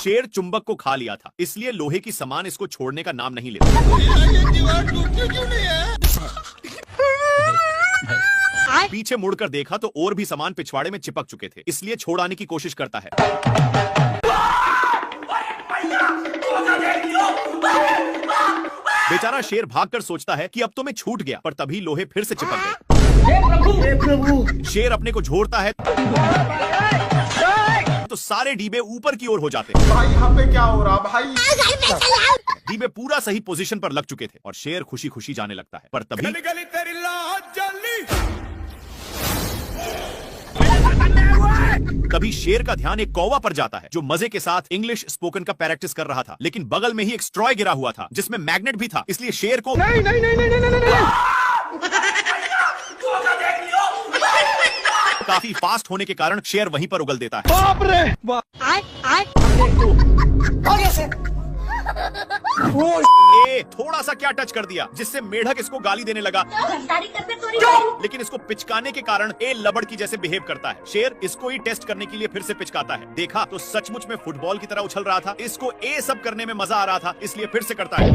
शेर चुंबक को खा लिया था, इसलिए लोहे की समान इसको छोड़ने का नाम नहीं लेता। पीछे मुड़कर देखा तो और भी सामान पिछवाड़े में चिपक चुके थे, इसलिए छोड़ाने की कोशिश करता है। बेचारा शेर भागकर सोचता है कि अब तो मैं छूट गया, पर तभी लोहे फिर से चिपक गए। हे प्रभु! शेर अपने को झोरता है तो सारे डीबे ऊपर की ओर हो जाते हैं। भाई यहाँ पे क्या हो रहा भाई? डीबे पूरा सही पोजीशन पर लग चुके थे और शेर खुशी खुशी जाने लगता है, पर तभी शेर का ध्यान एक कौवा पर जाता है जो मजे के साथ इंग्लिश स्पोकन का प्रैक्टिस कर रहा था, लेकिन बगल में ही एक स्ट्रॉय गिरा हुआ था जिसमें मैग्नेट भी था, इसलिए शेर को काफी फास्ट होने के कारण शेर वहीं पर उगल देता है। बाप रे बाप! थोड़ा सा क्या टच कर दिया जिससे मेढक इसको गाली देने लगा, लेकिन इसको पिचकाने के कारण ए लबड़ की जैसे बिहेव करता है। शेर इसको ही टेस्ट करने के लिए फिर से पिचकाता है। देखा तो सचमुच में फुटबॉल की तरह उछल रहा था। इसको ए सब करने में मजा आ रहा था, इसलिए फिर से करता है।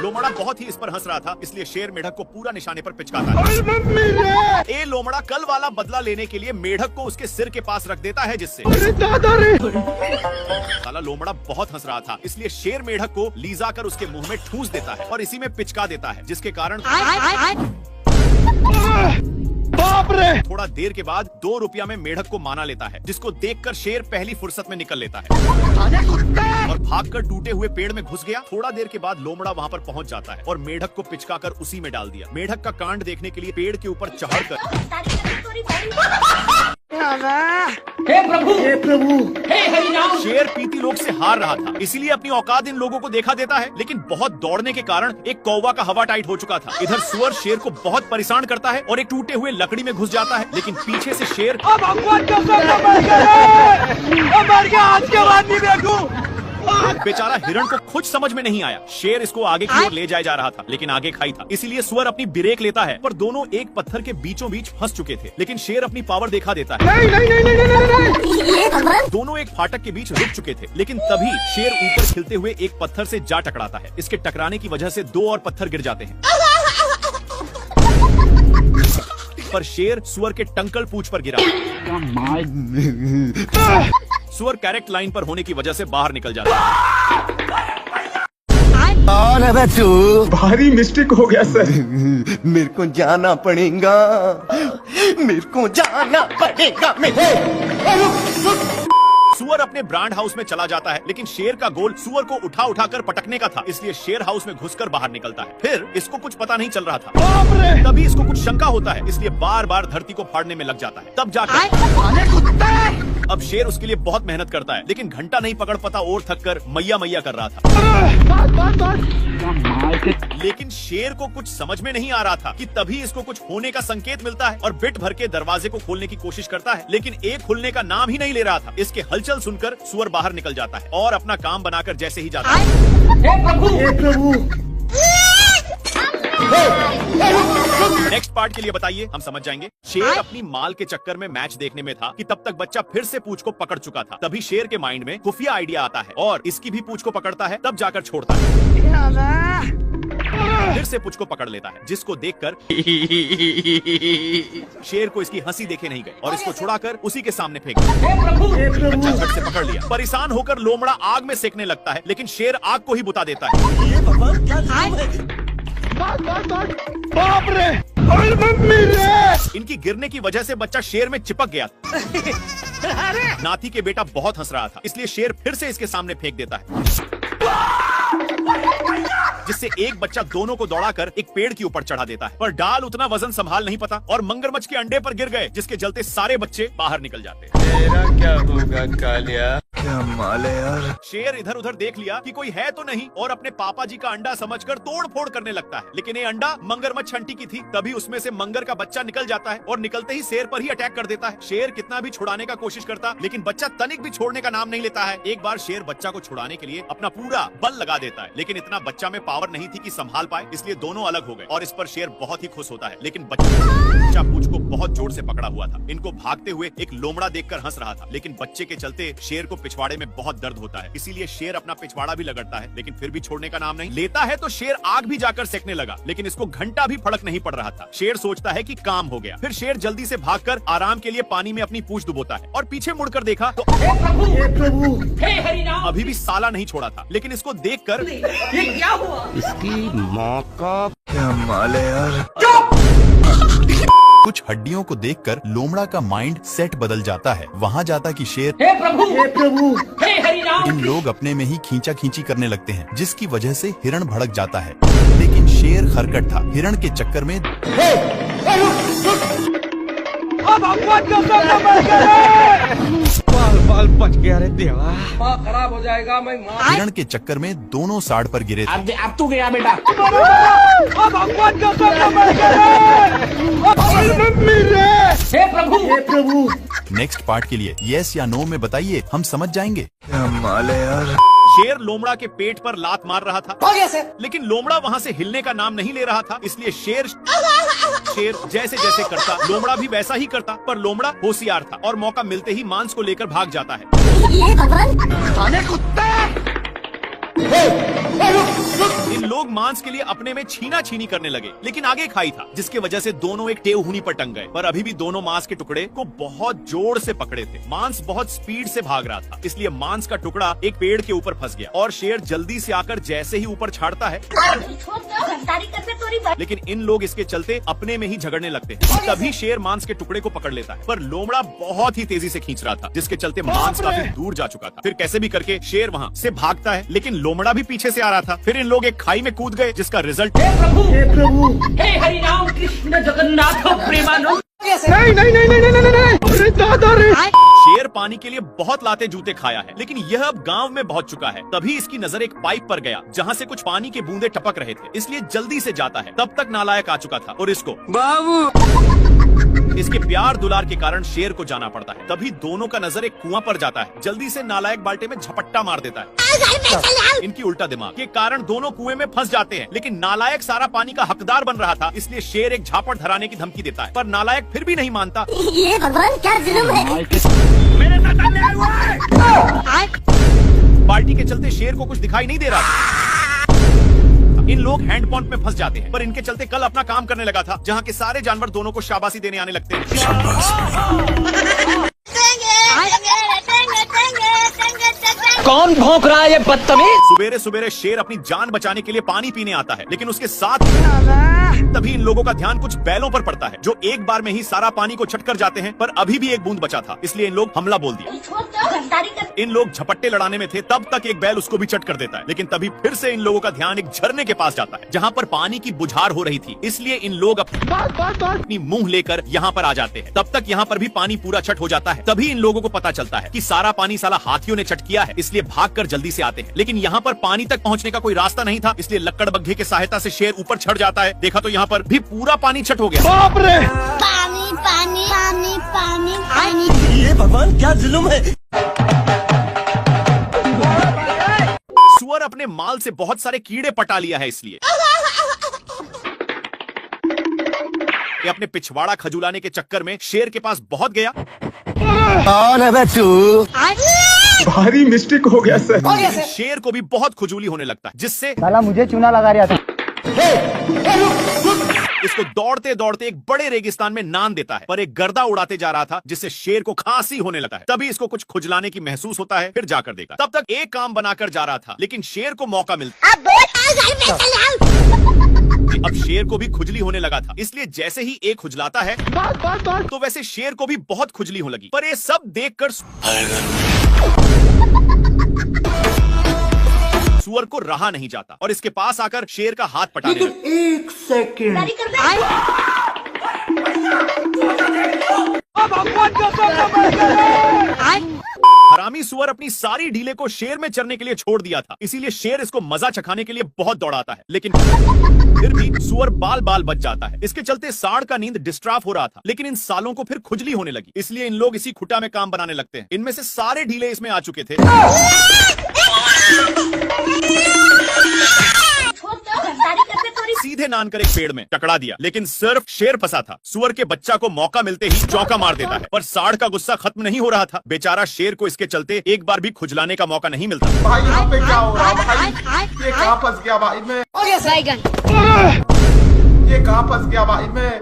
लोमड़ा बहुत ही इस पर हंस रहा था, इसलिए शेर मेढक को पूरा निशाने पर पिचकाता है। ए लोमड़ा कल वाला बदला लेने के लिए मेढक को उसके सिर के पास रख देता है, जिससे साला लोमड़ा बहुत हंस रहा था, इसलिए शेर मेढक को लीजा कर उसके मुंह में ठूस देता है और इसी में पिचका देता है, जिसके कारण बाप रे! थोड़ा देर के बाद 2 रुपया में मेढक को माना लेता है, जिसको देखकर शेर पहली फुर्सत में निकल लेता है और भागकर टूटे हुए पेड़ में घुस गया। थोड़ा देर के बाद लोमड़ा वहां पर पहुंच जाता है और मेढक को पिचकाकर उसी में डाल दिया। मेढक का कांड देखने के लिए पेड़ के ऊपर चढ़कर हे प्रभु! हे प्रभु! हे हरिनाम! शेर पीती लोग से हार रहा था, इसीलिए अपनी औकात इन लोगों को देखा देता है, लेकिन बहुत दौड़ने के कारण एक कौवा का हवा टाइट हो चुका था। इधर सुअर शेर को बहुत परेशान करता है और एक टूटे हुए लकड़ी में घुस जाता है, लेकिन पीछे से शेर आज के बाद नहीं देखूं। बेचारा हिरण को कुछ समझ में नहीं आया। शेर इसको आगे की ओर ले जाया जा रहा था, लेकिन आगे खाई था, इसीलिए सुअर अपनी ब्रेक लेता है, पर दोनों एक पत्थर के बीचों बीच फंस चुके थे। लेकिन शेर अपनी पावर दिखा देता है। दोनों एक फाटक के बीच रुक चुके थे, लेकिन तभी शेर ऊपर खिलते हुए एक पत्थर से जा टकराता है। इसके टकराने की वजह से 2 और पत्थर गिर जाते हैं, पर शेर सुअर के टंकल पूंछ पर गिरा। सुअर करेक्ट लाइन पर होने की वजह से बाहर निकल जाता है। कौन है तू? भारी मिस्टेक हो गया सर। मेरे को जाना पड़ेगा, मेरे को जाना पड़ेगा। सुअर अपने ब्रांड हाउस में चला जाता है, लेकिन शेर का गोल सुअर को उठा उठाकर पटकने का था, इसलिए शेर हाउस में घुसकर बाहर निकलता है। फिर इसको कुछ पता नहीं चल रहा था, तभी इसको कुछ शंका होता है, इसलिए बार बार धरती को फाड़ने में लग जाता है। तब जाकर अब शेर उसके लिए बहुत मेहनत करता है, लेकिन घंटा नहीं पकड़ पाता और थककर मैया मैया कर रहा था। लेकिन शेर को कुछ समझ में नहीं आ रहा था कि तभी इसको कुछ होने का संकेत मिलता है और बिट भर के दरवाजे को खोलने की कोशिश करता है, लेकिन एक खुलने का नाम ही नहीं ले रहा था। इसके हलचल सुनकर सुअर बाहर निकल जाता है और अपना काम बनाकर जैसे ही जाता है। हे प्रभु! हे प्रभु! नेक्स्ट पार्ट के लिए बताइए, हम समझ जाएंगे। शेर अपनी माल के चक्कर में मैच देखने में था कि तब तक बच्चा फिर से पूंछ को पकड़ चुका था। तभी शेर के माइंड में खुफिया आइडिया आता है और इसकी भी पूंछ को पकड़ता है, तब जाकर छोड़ता है। फिर से पूंछ को पकड़ लेता है, जिसको देखकर शेर को इसकी हंसी देखे नहीं गई और इसको छुड़ाकर उसी के सामने फेंक दिया। बच्चा झट से पकड़ लिया। परेशान होकर लोमड़ा आग में सेकने लगता है, लेकिन शेर आग को ही बुता देता है। बाप रे! इनकी गिरने की वजह से बच्चा शेर में चिपक गया। नाती के बेटा बहुत हंस रहा था, इसलिए शेर फिर से इसके सामने फेंक देता है, जिससे एक बच्चा दोनों को दौड़ाकर एक पेड़ के ऊपर चढ़ा देता है, पर डाल उतना वजन संभाल नहीं पाता और मगरमच्छ के अंडे पर गिर गए, जिसके चलते सारे बच्चे बाहर निकल जाते हैं। तेरा क्या होगा कालिया? क्या माल है यार। शेर इधर उधर देख लिया कि कोई है तो नहीं और अपने पापा जी का अंडा समझकर तोड़ फोड़ करने लगता है, लेकिन ये अंडा मगरमच्छ आंटी की थी। तभी उसमें से मंगर का बच्चा निकल जाता है और निकलते ही शेर पर ही अटैक कर देता है। शेर कितना भी छुड़ाने का कोशिश करता, लेकिन बच्चा तनिक भी छोड़ने का नाम नहीं लेता है। एक बार शेर बच्चा को छुड़ाने के लिए अपना पूरा बल लगा देता है, लेकिन इतना बच्चा में पावर नहीं थी कि संभाल पाए, इसलिए दोनों अलग हो गए और इस पर शेर बहुत ही खुश होता है। लेकिन बच्चा पूंछ को बहुत जोर से पकड़ा हुआ था। इनको भागते हुए एक लोमड़ा देखकर हंस रहा था, लेकिन बच्चे के चलते शेर को पिछवाड़े में बहुत दर्द होता है। इसीलिए शेर अपना पिछवाड़ा भी लगड़ता है, लेकिन फिर भी छोड़ने का नाम नहीं लेता है। तो शेर आग भी जाकर सेकने लगा, लेकिन इसको घंटा भी फर्क नहीं पड़ रहा था। शेर सोचता है कि काम हो गया। फिर शेर जल्दी से भागकर आराम के लिए पानी में अपनी पूंछ डुबोता है और पीछे मुड़कर देखा तो हे प्रभु, हे हरि नाम। अभी भी साला नहीं छोड़ा था, लेकिन इसको देखकर ये क्या हुआ? इसकी माँ का क्या माल है यार। कुछ हड्डियों को देखकर लोमड़ा का माइंड सेट बदल जाता है। वहाँ जाता कि शेर हे प्रभु, हे हरि नाम। इन लोग अपने में ही खींचा खींची करने लगते हैं, जिसकी वजह से हिरण भड़क जाता है। लेकिन शेर खरकट था। हिरण के चक्कर में अब भगवान का सब मर गए। बाल बच गया रे देवा। माँ खराब हो जाएगा, मैं माँ। हिरण के चक्कर में दोनों साड़ पर गिरे थे। अब तू गया बेटा। अब भगवान का सब मर गए। हे प्रभु, नेक्स्ट पार्ट के लिए यस या नो में बताइए, हम समझ जाएंगे। क्या माल है यार। शेर लोमड़ा के पेट पर लात मार रहा था, लेकिन लोमड़ा वहाँ से हिलने का नाम नहीं ले रहा था। इसलिए शेर जैसे जैसे करता, लोमड़ा भी वैसा ही करता। पर लोमड़ा होशियार था और मौका मिलते ही मांस को लेकर भाग जाता है। इन लोग मांस के लिए अपने में छीना छीनी करने लगे, लेकिन आगे खाई था, जिसके वजह से दोनों एक टेहूनी पर टंग गए। पर अभी भी दोनों मांस के टुकड़े को बहुत जोर से पकड़े थे। मांस बहुत स्पीड से भाग रहा था, इसलिए मांस का टुकड़ा एक पेड़ के ऊपर फंस गया और शेर जल्दी से आकर जैसे ही ऊपर छाड़ता है, लेकिन इन लोग इसके चलते अपने में ही झगड़ने लगते हैं। तभी शेर मांस के टुकड़े को पकड़ लेता है, पर लोमड़ा बहुत ही तेजी से खींच रहा था, जिसके चलते मांस काफी दूर जा चुका था। फिर कैसे भी करके शेर वहाँ से भागता है, लेकिन लोमड़ा भी पीछे से आ रहा था। फिर इन लोग एक खाई में कूद गए, जिसका रिजल्ट हे प्रभु, हे हरि नाम कृष्ण जगन्नाथ प्रेमानंद। नहीं, अरे दादा रे। शेर पानी के लिए बहुत लाते जूते खाया है, लेकिन यह अब गांव में पहुंच चुका है। तभी इसकी नजर एक पाइप पर गया, जहां से कुछ पानी के बूंदे टपक रहे थे, इसलिए जल्दी से जाता है। तब तक नालायक आ चुका था और इसको इसके प्यार दुलार के कारण शेर को जाना पड़ता है। तभी दोनों का नजर एक कुआं पर जाता है। जल्दी से नालायक बाल्टे में झपट्टा मार देता है। इनकी उल्टा दिमाग के कारण दोनों कुएं में फंस जाते हैं, लेकिन नालायक सारा पानी का हकदार बन रहा था, इसलिए शेर एक झापड़ धराने की धमकी देता है। पर नालायक फिर भी नहीं मानता। ये भगवान क्या जुल्म है। मेरे साथ अन्याय हुआ है। बाल्टी के चलते शेर को कुछ दिखाई नहीं दे रहा था। इन लोग हैंड पंप में फंस जाते हैं, पर इनके चलते कल अपना काम करने लगा था, जहाँ के सारे जानवर दोनों को शाबाशी देने आने लगते हैं। कौन भौंक रहा है ये बदतमीज? सुबेरे सुबेरे शेर अपनी जान बचाने के लिए पानी पीने आता है, लेकिन उसके साथ तभी इन लोगों का ध्यान कुछ बैलों पर पड़ता है, जो एक बार में ही सारा पानी को छटकर जाते हैं। पर अभी भी एक बूंद बचा था, इसलिए इन लोग हमला बोल दिया। इन लोग झपट्टे लड़ाने में थे, तब तक एक बैल उसको भी चट कर देता है, लेकिन तभी फिर से इन लोगों का ध्यान एक झरने के पास जाता है, जहाँ पर पानी की बुझार हो रही थी। इसलिए इन लोग अपनी मुंह लेकर यहाँ पर आ जाते हैं। तब तक यहाँ पर भी पानी पूरा छट हो जाता है। तभी इन लोगों को पता चलता है कि सारा पानी साला हाथियों ने चट किया है, इसलिए भागकर जल्दी से आते हैं। लेकिन यहाँ पर पानी तक पहुँचने का कोई रास्ता नहीं था, इसलिए लक्कड़ बग्घे की सहायता से शेर ऊपर चढ़ जाता है। देखा तो यहाँ पर भी पूरा पानी छट हो गया। बाप रे। पानी पानी पानी पानी पानी। ये भगवान क्या जुल्म है। सुअर अपने माल से बहुत सारे कीड़े पटा लिया है, इसलिए ये अपने पिछवाड़ा खजुलाने के चक्कर में शेर के पास बहुत गया। कौन है तू? भारी मिस्टेक हो गया सर। शेर को भी बहुत खुजूली होने लगता है, जिससे साला मुझे चूना लगा रहा था। इसको दौड़ते दौड़ते एक बड़े रेगिस्तान में नान देता है, पर एक गर्दा उड़ाते जा रहा था, जिससे शेर को खांसी होने लगा है। तभी इसको कुछ खुजलाने की महसूस होता है, फिर जाकर देखा। तब तक एक काम बनाकर जा रहा था, लेकिन शेर को मौका मिलता। अब शेर को भी खुजली होने लगा था, इसलिए जैसे ही एक खुजलाता है तो वैसे शेर को भी बहुत खुजली होने लगी। पर ये सब देखकर सुअर को रहा नहीं जाता और इसके पास आकर शेर का हाथ पटाने लगा। एक सेकंड। अब भगवान का सब मर गए। हरामी सुअर अपनी सारी ढीले को शेर में चरने के लिए छोड़ दिया था, इसीलिए शेर इसको मजा चखाने के लिए बहुत दौड़ाता है, लेकिन फिर भी सुअर बाल बाल बच जाता है। इसके चलते सांड का नींद डिस्टर्ब हो रहा था, लेकिन इन सालों को फिर खुजली होने लगी, इसलिए इन लोग इसी खुटा में काम बनाने लगते हैं। इनमें से सारे ढीले इसमें आ चुके थे। सीधे नान कर एक पेड़ में टकरा दिया, लेकिन सिर्फ शेर फंसा था। सुअर के बच्चा को मौका मिलते ही चौका मार देता है, पर सांड का गुस्सा खत्म नहीं हो रहा था। बेचारा शेर को इसके चलते एक बार भी खुजलाने का मौका नहीं मिलता। भाई यहाँ पे क्या हो रहा है भाई? ये कहाँ फंस गया भाई मैं? ये कहाँ फंस गया भाई मैं?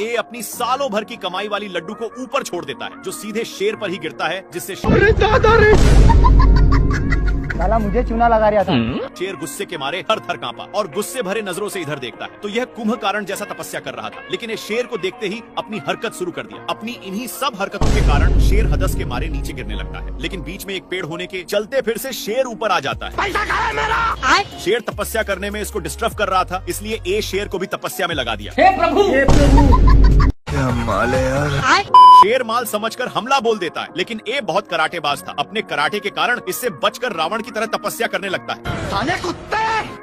ये अपनी सालों भर की कमाई वाली लड्डू को ऊपर छोड़ देता है, जो सीधे शेर पर ही गिरता है, जिससे साला मुझे चूना लगा रहा था। शेर गुस्से के मारे थर थर कांपा और गुस्से भरे नजरों से इधर देखता है। तो यह कुंभकर्ण जैसा तपस्या कर रहा था, लेकिन ये शेर को देखते ही अपनी हरकत शुरू कर दिया। अपनी इन्हीं सब हरकतों के कारण शेर हदस के मारे नीचे गिरने लगता है, लेकिन बीच में एक पेड़ होने के चलते फिर से शेर ऊपर आ जाता है। पैसा कहाँ है मेरा? शेर तपस्या करने में इसको डिस्टर्ब कर रहा था, इसलिए ए शेर को भी तपस्या में लगा दिया। हे प्रभु क्या माल है यार? शेर माल समझकर हमला बोल देता है, लेकिन ए बहुत कराटेबाज था। अपने कराटे के कारण इससे बचकर रावण की तरह तपस्या करने लगता है।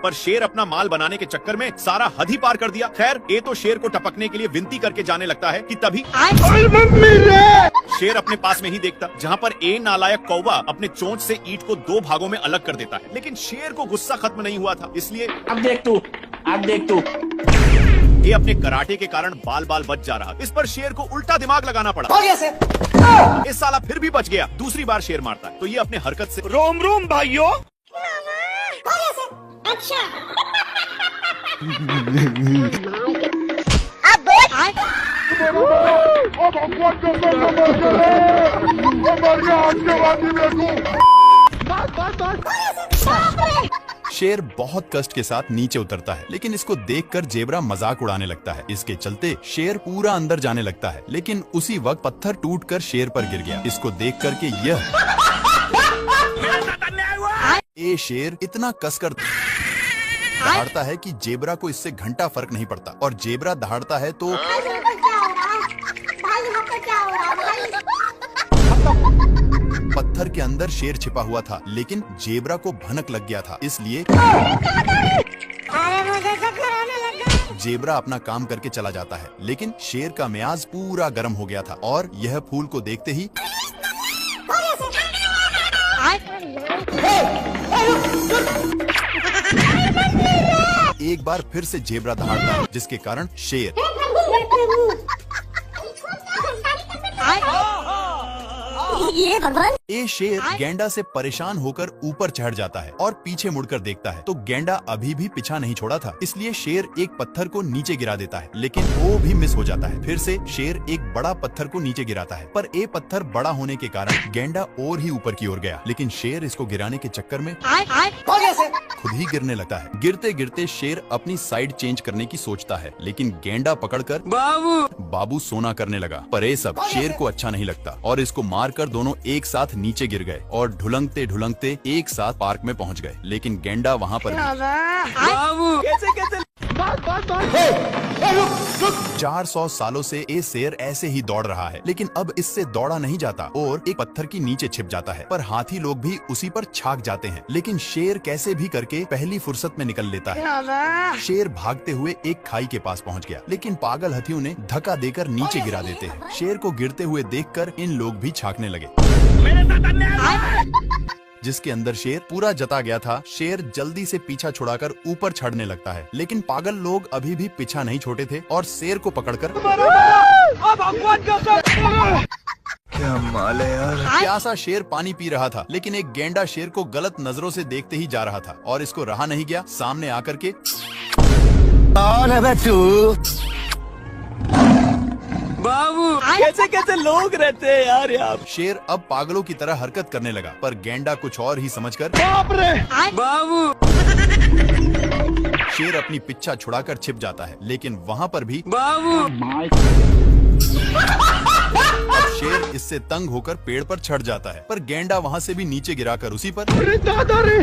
पर शेर अपना माल बनाने के चक्कर में सारा हद ही पार कर दिया। खैर, ए तो शेर को टपकने के लिए विनती करके जाने लगता है कि तभी शेर अपने पास में ही देखता, जहाँ पर ए नालायक कौवा अपने चोंच से ईंट को 2 भागों में अलग कर देता है। लेकिन शेर को गुस्सा खत्म नहीं हुआ था, इसलिए अब देख तू ये अपने कराटे के कारण बाल बाल बच जा रहा। इस पर शेर को उल्टा दिमाग लगाना पड़ा। इस साला फिर भी बच गया। दूसरी बार शेर मारता है तो ये अपने हरकत से रोम रोम भाइयों। अच्छा शेर बहुत कष्ट के साथ नीचे उतरता है, लेकिन इसको देखकर जेबरा मजाक उड़ाने लगता है। इसके चलते शेर पूरा अंदर जाने लगता है, लेकिन उसी वक्त पत्थर टूटकर शेर पर गिर गया। इसको देख करके यह ए शेर इतना कसकर दहाड़ता है कि जेबरा को इससे घंटा फर्क नहीं पड़ता, और जेबरा दहाड़ता है तो पत्थर के अंदर शेर छिपा हुआ था, लेकिन जेबरा को भनक लग गया था, इसलिए जेबरा अपना काम करके चला जाता है। लेकिन शेर का मियाज पूरा गर्म हो गया था, और यह फूल को देखते ही एक बार फिर से जेबरा दहाड़ता है, जिसके कारण शेर ये भगवान। ए शेर गेंडा से परेशान होकर ऊपर चढ़ जाता है और पीछे मुड़कर देखता है तो गेंडा अभी भी पीछा नहीं छोड़ा था, इसलिए शेर एक पत्थर को नीचे गिरा देता है, लेकिन वो भी मिस हो जाता है। फिर से शेर एक बड़ा पत्थर को नीचे गिराता है, पर ए पत्थर बड़ा होने के कारण गेंडा और ही ऊपर की ओर गया, लेकिन शेर इसको गिराने के चक्कर में खुद ही गिरने लगता है। गिरते गिरते शेर अपनी साइड चेंज करने की सोचता है, लेकिन गेंडा पकड़कर बाबू सोना करने लगा। पर ये सब शेर को अच्छा नहीं लगता और इसको मारकर दोनों एक साथ नीचे गिर गए और ढुलंगते ढुलंगते एक साथ पार्क में पहुंच गए। लेकिन गेंडा वहां पर 400 सालों से ये शेर ऐसे ही दौड़ रहा है, लेकिन अब इससे दौड़ा नहीं जाता और एक पत्थर की नीचे छिप जाता है। पर हाथी लोग भी उसी पर छाक जाते हैं, लेकिन शेर कैसे भी करके पहली फुर्सत में निकल लेता है। शेर भागते हुए एक खाई के पास पहुंच गया, लेकिन पागल हाथियों ने धक्का देकर नीचे गिरा देते हैं। शेर को गिरते हुए देखकर इन लोग भी छाकने लगे, जिसके अंदर शेर पूरा जता गया था। शेर जल्दी से पीछा छुड़ाकर ऊपर चढ़ने लगता है, लेकिन पागल लोग अभी भी पीछा नहीं छोड़े थे और शेर को पकड़कर क्या माल है यार? प्यासा शेर पानी पी रहा था, लेकिन एक गेंडा शेर को गलत नजरों से देखते ही जा रहा था और इसको रहा नहीं गया। सामने आकर के कैसे कैसे लोग रहते हैं यार यहाँ। शेर अब पागलों की तरह हरकत करने लगा, पर गेंडा कुछ और ही समझकर शेर अपनी पिच्छा छुड़ाकर छिप जाता है, लेकिन वहाँ पर भी अब शेर इससे तंग होकर पेड़ पर चढ़ जाता है, पर गेंडा वहाँ से भी नीचे गिराकर उसी पर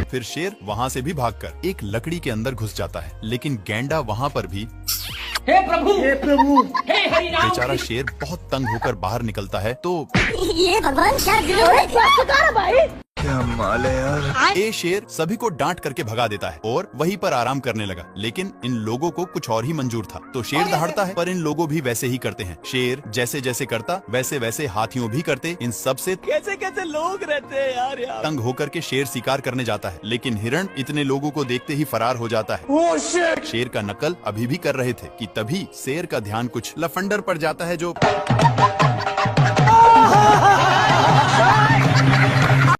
फिर शेर वहाँ से भी भागकर एक लकड़ी के अंदर घुस जाता है, लेकिन गेंडा वहाँ पर भी हे प्रभु हे हरि राम। बेचारा शेर बहुत तंग होकर बाहर निकलता है तो ये भगवान क्या जुलूम है? क्या माल है यार। ए शेर सभी को डांट करके भगा देता है और वहीं पर आराम करने लगा, लेकिन इन लोगों को कुछ और ही मंजूर था। तो शेर दहाड़ता है, पर इन लोगों भी वैसे ही करते हैं। शेर जैसे जैसे करता वैसे वैसे हाथियों भी करते। इन सब से कैसे कैसे लोग रहते हैं यार। तंग होकर के शेर शिकार करने जाता है, लेकिन हिरण इतने लोगों को देखते ही फरार हो जाता है। शेर का नकल अभी भी कर रहे थे कि तभी शेर का ध्यान कुछ लफंडर पर जाता है जो